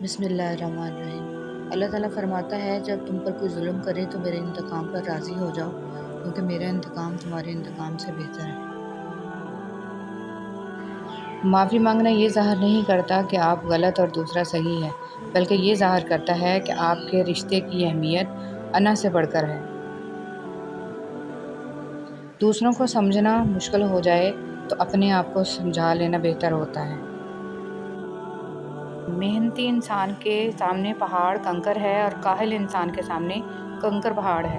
بسم اللہ الرحمن الرحیم۔ اللہ تعالیٰ فرماتا ہے جب تم پر کوئی ظلم کرے تو میرے انتقام پر راضی ہو جاؤ، کیونکہ میرا انتقام تمہارے انتقام سے بہتر ہے۔ معافی مانگنا یہ ظاہر نہیں کرتا کہ آپ غلط اور دوسرا صحیح ہے، بلکہ یہ ظاہر کرتا ہے کہ آپ کے رشتے کی اہمیت انا سے بڑھ کر ہے۔ دوسروں کو سمجھنا مشکل ہو جائے تو اپنے آپ کو سمجھا لینا بہتر ہوتا ہے۔ محنتی انسان کے سامنے پہاڑ کنکر ہے اور کاہل انسان کے سامنے کنکر پہاڑ ہے۔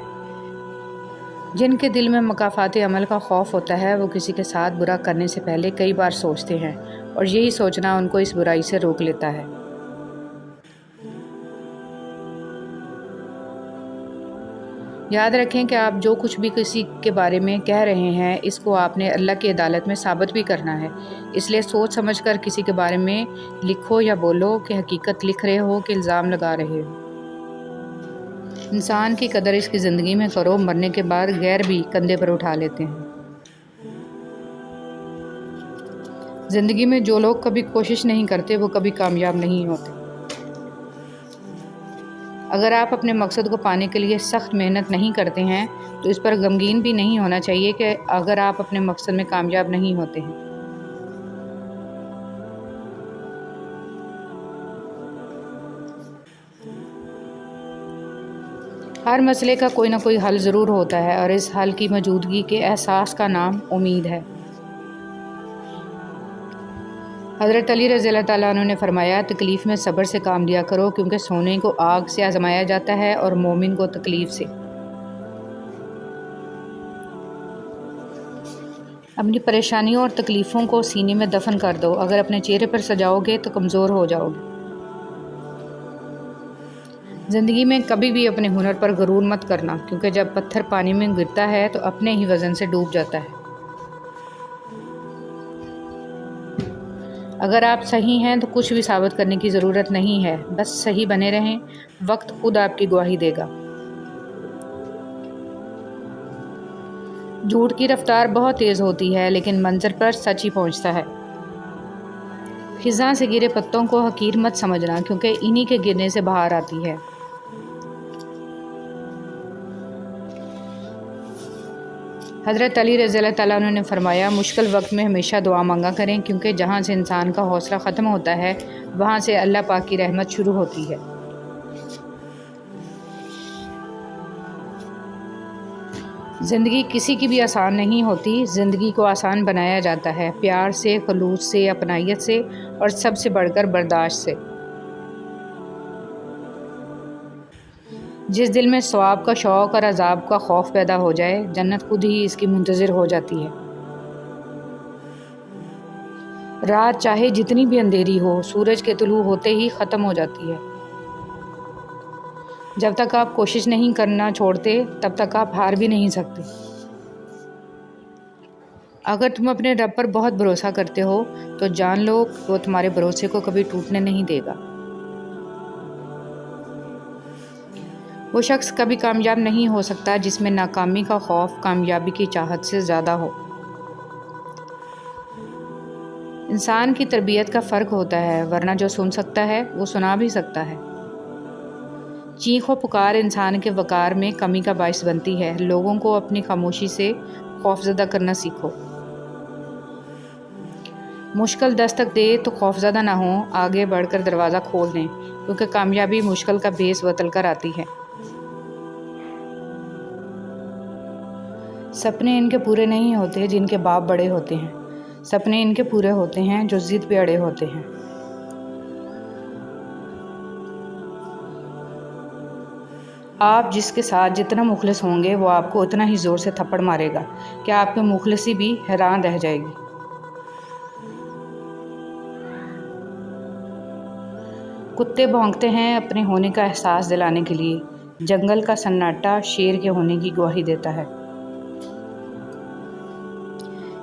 جن کے دل میں مکافات عمل کا خوف ہوتا ہے وہ کسی کے ساتھ برا کرنے سے پہلے کئی بار سوچتے ہیں، اور یہی سوچنا ان کو اس برائی سے روک لیتا ہے۔ یاد رکھیں کہ آپ جو کچھ بھی کسی کے بارے میں کہہ رہے ہیں اس کو آپ نے اللہ کی عدالت میں ثابت بھی کرنا ہے، اس لیے سوچ سمجھ کر کسی کے بارے میں لکھو یا بولو کہ حقیقت لکھ رہے ہو کہ الزام لگا رہے ہو۔ انسان کی قدر اس کی زندگی میں کرو، مرنے کے بعد غیر بھی کندھے پر اٹھا لیتے ہیں۔ زندگی میں جو لوگ کبھی کوشش نہیں کرتے وہ کبھی کامیاب نہیں ہوتے۔ اگر آپ اپنے مقصد کو پانے کے لیے سخت محنت نہیں کرتے ہیں تو اس پر غمگین بھی نہیں ہونا چاہیے کہ اگر آپ اپنے مقصد میں کامیاب نہیں ہوتے ہیں۔ ہر مسئلے کا کوئی نہ کوئی حل ضرور ہوتا ہے، اور اس حل کی موجودگی کے احساس کا نام امید ہے۔ حضرت علی رضی اللہ تعالیٰ عنہ نے فرمایا، تکلیف میں صبر سے کام لیا کرو، کیونکہ سونے کو آگ سے آزمایا جاتا ہے اور مومن کو تکلیف سے۔ اپنی پریشانیوں اور تکلیفوں کو سینے میں دفن کر دو، اگر اپنے چہرے پر سجاؤ گے تو کمزور ہو جاؤ گے۔ زندگی میں کبھی بھی اپنے ہنر پر غرور مت کرنا، کیونکہ جب پتھر پانی میں گرتا ہے تو اپنے ہی وزن سے ڈوب جاتا ہے۔ اگر آپ صحیح ہیں تو کچھ بھی ثابت کرنے کی ضرورت نہیں ہے، بس صحیح بنے رہیں، وقت خود آپ کی گواہی دے گا۔ جھوٹ کی رفتار بہت تیز ہوتی ہے لیکن منظر پر سچ ہی پہنچتا ہے۔ خزاں سے گرے پتوں کو حقیر مت سمجھنا، کیونکہ انہی کے گرنے سے بہار آتی ہے۔ حضرت علی رضی اللہ تعالیٰ عنہ نے فرمایا، مشکل وقت میں ہمیشہ دعا مانگا کریں، کیونکہ جہاں سے انسان کا حوصلہ ختم ہوتا ہے وہاں سے اللہ پاک کی رحمت شروع ہوتی ہے۔ زندگی کسی کی بھی آسان نہیں ہوتی، زندگی کو آسان بنایا جاتا ہے پیار سے، خلوص سے، اپنائیت سے، اور سب سے بڑھ کر برداشت سے۔ جس دل میں ثواب کا شوق اور عذاب کا خوف پیدا ہو جائے، جنت خود ہی اس کی منتظر ہو جاتی ہے۔ رات چاہے جتنی بھی اندھیری ہو، سورج کے طلوع ہوتے ہی ختم ہو جاتی ہے۔ جب تک آپ کوشش نہیں کرنا چھوڑتے تب تک آپ ہار بھی نہیں سکتے۔ اگر تم اپنے رب پر بہت بھروسہ کرتے ہو تو جان لو کہ وہ تمہارے بھروسے کو کبھی ٹوٹنے نہیں دے گا۔ وہ شخص کبھی کامیاب نہیں ہو سکتا جس میں ناکامی کا خوف کامیابی کی چاہت سے زیادہ ہو۔ انسان کی تربیت کا فرق ہوتا ہے، ورنہ جو سن سکتا ہے وہ سنا بھی سکتا ہے۔ چیخ و پکار انسان کے وقار میں کمی کا باعث بنتی ہے۔ لوگوں کو اپنی خاموشی سے خوفزدہ کرنا سیکھو۔ مشکل دستک دے تو خوفزدہ نہ ہوں، آگے بڑھ کر دروازہ کھول دیں، کیونکہ کامیابی مشکل کا بھیس بدل کر آتی ہے۔ سپنے ان کے پورے نہیں ہوتے جن کے باپ بڑے ہوتے ہیں، سپنے ان کے پورے ہوتے ہیں جو ضد پہ اڑے ہوتے ہیں۔ آپ جس کے ساتھ جتنا مخلص ہوں گے وہ آپ کو اتنا ہی زور سے تھپڑ مارے گا کہ آپ کی مخلصی بھی حیران رہ جائے گی۔ کتے بھونکتے ہیں اپنے ہونے کا احساس دلانے کے لیے، جنگل کا سناٹا شیر کے ہونے کی گواہی دیتا ہے۔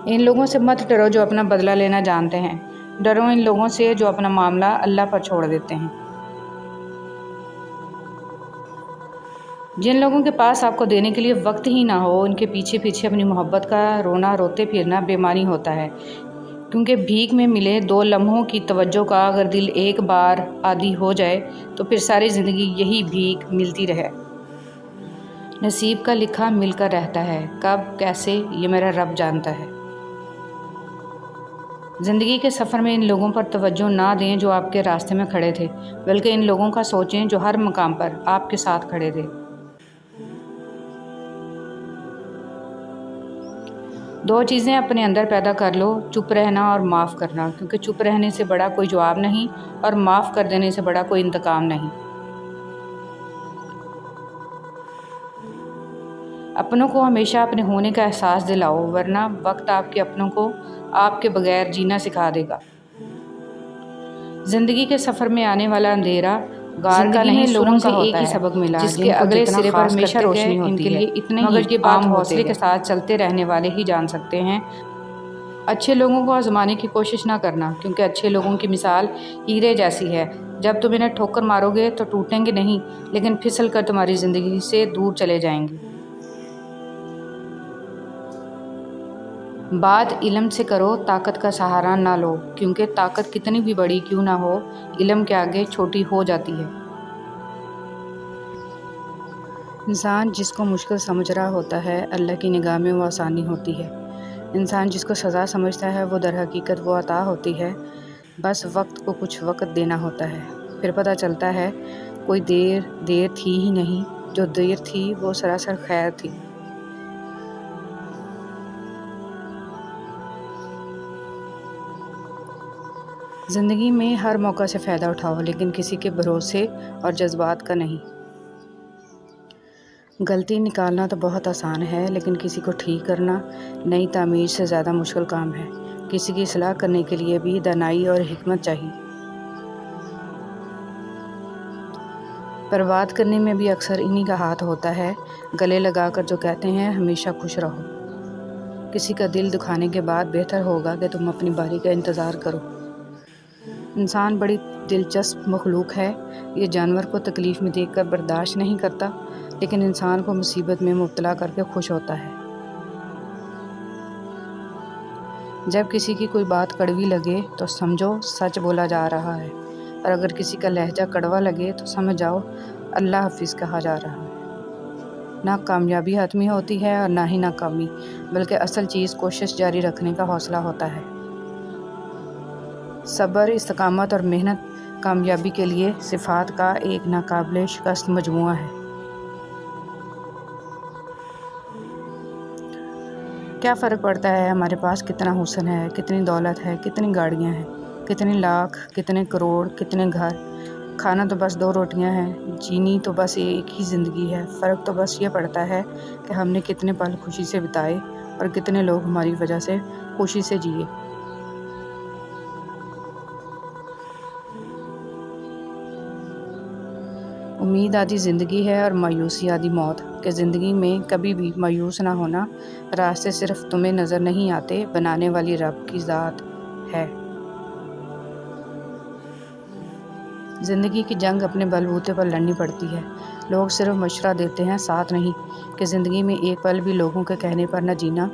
ان لوگوں سے مت ڈرو جو اپنا بدلہ لینا جانتے ہیں، ڈرو ان لوگوں سے جو اپنا معاملہ اللہ پر چھوڑ دیتے ہیں۔ جن لوگوں کے پاس آپ کو دینے کے لیے وقت ہی نہ ہو، ان کے پیچھے پیچھے اپنی محبت کا رونا روتے پھرنا بیمانی ہوتا ہے، کیونکہ بھیک میں ملے 2 لمحوں کی توجہ کا اگر دل ایک بار عادی ہو جائے تو پھر ساری زندگی یہی بھیک ملتی رہے۔ نصیب کا لکھا مل کر رہتا ہے، کب کیسے یہ میرا رب جانتا ہے۔ زندگی کے سفر میں ان لوگوں پر توجہ نہ دیں جو آپ کے راستے میں کھڑے تھے، بلکہ ان لوگوں کا سوچیں جو ہر مقام پر آپ کے ساتھ کھڑے تھے۔ 2 چیزیں اپنے اندر پیدا کر لو، چپ رہنا اور معاف کرنا، کیونکہ چپ رہنے سے بڑا کوئی جواب نہیں اور معاف کر دینے سے بڑا کوئی انتقام نہیں۔ اپنوں کو ہمیشہ اپنے ہونے کا احساس دلاؤ، ورنہ وقت آپ کے اپنوں کو آپ کے بغیر جینا سکھا دے گا۔ زندگی کے سفر میں آنے والا اندھیرا غار کا نہیں سرنگ کا ہوتا ہے۔ ایک ہی سبق ملا، جس کے اگلے سرے پر ہمیشہ روشنی ہوتی ہے، ان کے لیے اتنے ہی مگر یہ بات حوصلے کے ساتھ چلتے رہنے والے ہی جان سکتے ہیں۔ اچھے لوگوں کو آزمانے کی کوشش نہ کرنا، کیونکہ اچھے لوگوں کی مثال ہیرے جیسی ہے، جب تم انہیں ٹھوکر مارو گے تو ٹوٹیں گے نہیں، لیکن پھسل کر تمہاری زندگی سے دور چلے جائیں گے۔ بات علم سے کرو، طاقت کا سہارا نہ لو، کیونکہ طاقت کتنی بھی بڑی کیوں نہ ہو، علم کے آگے چھوٹی ہو جاتی ہے۔ انسان جس کو مشکل سمجھ رہا ہوتا ہے، اللہ کی نگاہ میں وہ آسانی ہوتی ہے۔ انسان جس کو سزا سمجھتا ہے، وہ در حقیقت وہ عطا ہوتی ہے۔ بس وقت کو کچھ وقت دینا ہوتا ہے، پھر پتہ چلتا ہے کوئی دیر تھی ہی نہیں، جو دیر تھی وہ سراسر خیر تھی۔ زندگی میں ہر موقع سے فائدہ اٹھاؤ، لیکن کسی کے بھروسے اور جذبات کا نہیں۔ غلطی نکالنا تو بہت آسان ہے، لیکن کسی کو ٹھیک کرنا نئی تعمیر سے زیادہ مشکل کام ہے۔ کسی کی اصلاح کرنے کے لیے بھی دانائی اور حکمت چاہیے۔ پر بات کرنے میں بھی اکثر انہی کا ہاتھ ہوتا ہے، گلے لگا کر جو کہتے ہیں ہمیشہ خوش رہو۔ کسی کا دل دکھانے کے بعد بہتر ہوگا کہ تم اپنی باری کا انتظار کرو۔ انسان بڑی دلچسپ مخلوق ہے، یہ جانور کو تکلیف میں دیکھ کر برداشت نہیں کرتا، لیکن انسان کو مصیبت میں مبتلا کر کے خوش ہوتا ہے۔ جب کسی کی کوئی بات کڑوی لگے تو سمجھو سچ بولا جا رہا ہے، اور اگر کسی کا لہجہ کڑوا لگے تو سمجھ جاؤ اللہ حافظ کہا جا رہا ہے۔ نہ کامیابی حتمی ہوتی ہے اور نہ ہی ناکامی، بلکہ اصل چیز کوشش جاری رکھنے کا حوصلہ ہوتا ہے۔ صبر، استقامت اور محنت کامیابی کے لیے صفات کا ایک ناقابل شکست مجموعہ ہے۔ کیا فرق پڑتا ہے ہمارے پاس کتنا حسن ہے، کتنی دولت ہے، کتنی گاڑیاں ہیں، کتنے لاکھ، کتنے کروڑ، کتنے گھر؟ کھانا تو بس 2 روٹیاں ہیں، جینی تو بس ایک ہی زندگی ہے۔ فرق تو بس یہ پڑتا ہے کہ ہم نے کتنے پل خوشی سے بتائے اور کتنے لوگ ہماری وجہ سے خوشی سے جیے۔ امید آدھی زندگی ہے اور مایوسی آدھی موت، کہ زندگی میں کبھی بھی مایوس نہ ہونا۔ راستے صرف تمہیں نظر نہیں آتے، بنانے والی رب کی ذات ہے۔ زندگی کی جنگ اپنے بل بوتے پر لڑنی پڑتی ہے۔ لوگ صرف مشورہ دیتے ہیں، ساتھ نہیں، کہ زندگی میں ایک پل بھی لوگوں کے کہنے پر نہ جینا،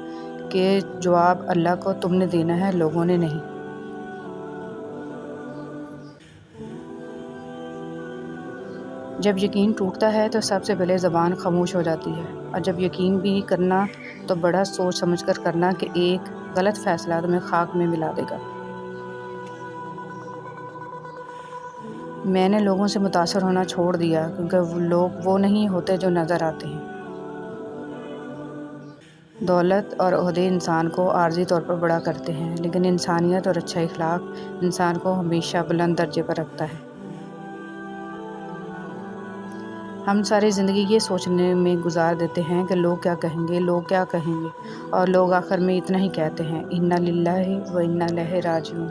کہ جواب اللہ کو تم نے دینا ہے، لوگوں نے نہیں۔ جب یقین ٹوٹتا ہے تو سب سے پہلے زبان خاموش ہو جاتی ہے، اور جب یقین بھی کرنا تو بڑا سوچ سمجھ کر کرنا، کہ ایک غلط فیصلہ تمہیں خاک میں ملا دے گا۔ میں نے لوگوں سے متاثر ہونا چھوڑ دیا، کیونکہ لوگ وہ نہیں ہوتے جو نظر آتے ہیں۔ دولت اور عہدے انسان کو عارضی طور پر بڑا کرتے ہیں، لیکن انسانیت اور اچھا اخلاق انسان کو ہمیشہ بلند درجے پر رکھتا ہے۔ ہم ساری زندگی یہ سوچنے میں گزار دیتے ہیں کہ لوگ کیا کہیں گے، لوگ کیا کہیں گے، اور لوگ آخر میں اتنا ہی کہتے ہیں، انا للہ و انا الیہ راجعون۔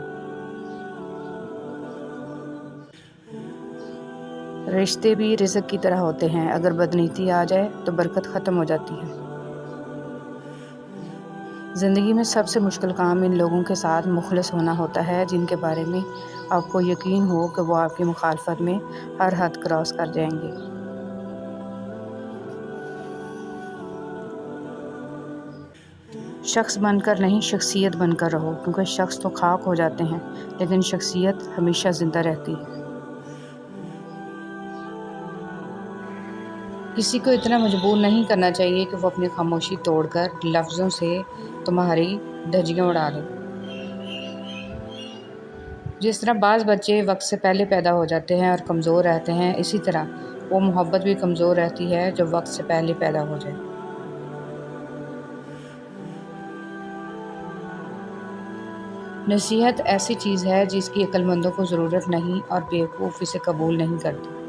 رشتے بھی رزق کی طرح ہوتے ہیں، اگر بدنیتی آ جائے تو برکت ختم ہو جاتی ہے۔ زندگی میں سب سے مشکل کام ان لوگوں کے ساتھ مخلص ہونا ہوتا ہے جن کے بارے میں آپ کو یقین ہو کہ وہ آپ کی مخالفت میں ہر حد کراس کر جائیں گے۔ شخص بن کر نہیں، شخصیت بن کر رہو، کیونکہ شخص تو خاک ہو جاتے ہیں لیکن شخصیت ہمیشہ زندہ رہتی ہے۔ کسی کو اتنا مجبور نہیں کرنا چاہیے کہ وہ اپنی خاموشی توڑ کر لفظوں سے تمہاری دھجیاں اڑا دے۔ جس طرح بعض بچے وقت سے پہلے پیدا ہو جاتے ہیں اور کمزور رہتے ہیں، اسی طرح وہ محبت بھی کمزور رہتی ہے جو وقت سے پہلے پیدا ہو جائے۔ نصیحت ایسی چیز ہے جس کی عقل مندوں کو ضرورت نہیں اور بیوقوف اسے قبول نہیں کرتے۔